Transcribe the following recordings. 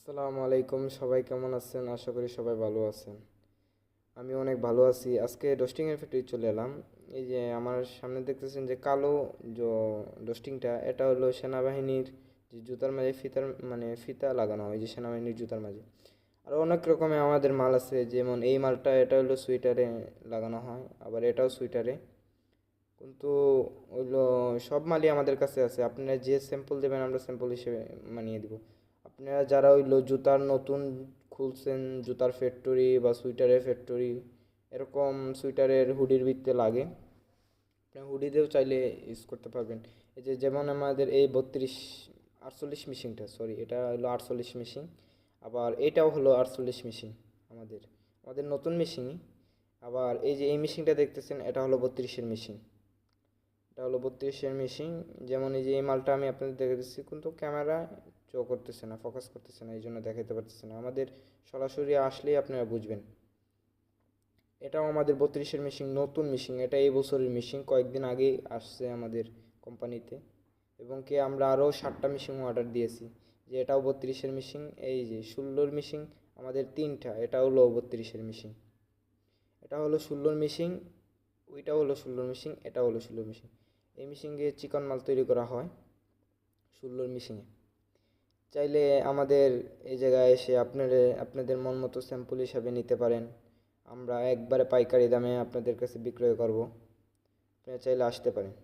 আসসালামু আলাইকুম, সবাই কেমন আছেন? আশা করি সবাই ভালো আছেন। আমি অনেক ভালো আছি। আজকে ডস্টিংয়ের ফ্যাক্টরি চলে এলাম। এই যে আমার সামনে দেখতেছেন যে কালো যে ডস্টিংটা, এটা হলো সেনাবাহিনীর যে জুতার মাঝে ফিতার মানে ফিতা লাগানো হয় যে সেনাবাহিনীর জুতার মাঝে। আরও অনেক রকমের আমাদের মাল আছে, যেমন এই মালটা এটা হলো সুইটারে লাগানো হয়, আবার এটাও সুইটারে। কিন্তু ওইগুলো সব মালই আমাদের কাছে আছে। আপনারা যে স্যাম্পল দেবেন আমরা স্যাম্পল হিসেবে মানিয়ে দিব। আপনারা যারা ওইগুলো জুতার নতুন খুলছেন, জুতার ফ্যাক্টরি বা সুইটারের ফ্যাক্টরি, এরকম সুইটারের হুডির ভিতরে লাগে, আপনি হুডিতেও চাইলে ইউজ করতে পারবেন। এই যে যেমন আমাদের এই 48 মিশিংটা, সরি এটা হলো 48 মিশিং, আবার এটাও হলো 48 মিশিং। আমাদের আমাদের নতুন মেশিনই। আবার এই যে এই মেশিনটা দেখতেছেন, এটা হলো 32-এর মেশিন। এটা হলো 32-এর মেশিন। যেমন এই যে এই মালটা আমি আপনাদের দেখে দিচ্ছি, কিন্তু ক্যামেরা করতেছে না, ফোকাস করতেছে না, এই জন্য দেখাতে পারতেছে না। আমাদের সরাসরি আসলেই আপনারা বুঝবেন। এটাও আমাদের 32-এর মেশিন, নতুন মেশিন। এটা এই বছরের মেশিন, কয়েকদিন আগেই আসছে আমাদের কোম্পানিতে। এবং কি আমরা আরও 7টা মেশিন অর্ডার দিয়েছি, যে এটাও 32-এর মেশিন। এই যে 16-র মেশিন আমাদের 3টা, এটা হলো 32-এর মেশিন। এটা হলো 16-র মেশিন, ওইটা হলো 16-র মেশিন, এটা হলো 16-র মেশিন। এই মেশিনে চিকন মাল তৈরি করা হয় 16-র মেশিনে। চাইলে আমাদের এই জায়গায় এসে আপনাদের মন মতো স্যাম্পল হিসাবে নিতে পারেন। আমরা একবারে পাইকারি দামে আপনাদের কাছে বিক্রয় করব। আপনারা চাইলে আসতে পারেন।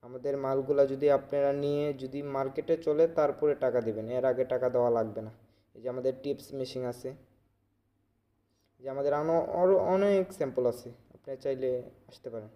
আমাদের মালগুলা যদি আপনারা নিয়ে যদি মার্কেটে চলে তারপরে টাকা দিবেন, এর আগে টাকা দেওয়া লাগবে না। এই যে আমাদের টিপস মেশিন আছে, যে আমাদের আরও অনেক স্যাম্পল আছে, আপনারা চাইলে আসতে পারেন।